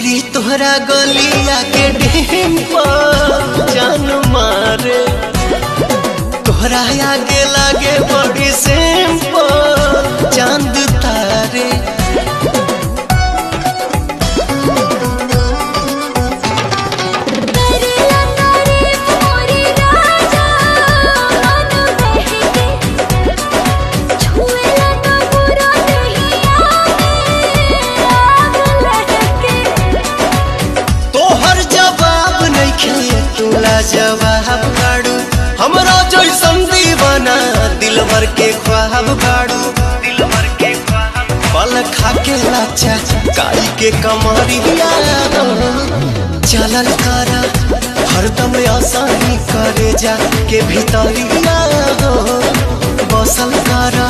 गोरी तोहरा गलिया के डिंपल जान मारे, तोहरा आगे लागे बड़ी सिंपल चांद तारे। जवाब बाड़ू हमरा जैसन दीवाना दिलवर के ख्वाब बाड़ू, दिलवर के ख्वाब पल खा के लाचा काई के कमरिया चलल करा हरदम आसानी करे जा के भीतरिया बसल करा।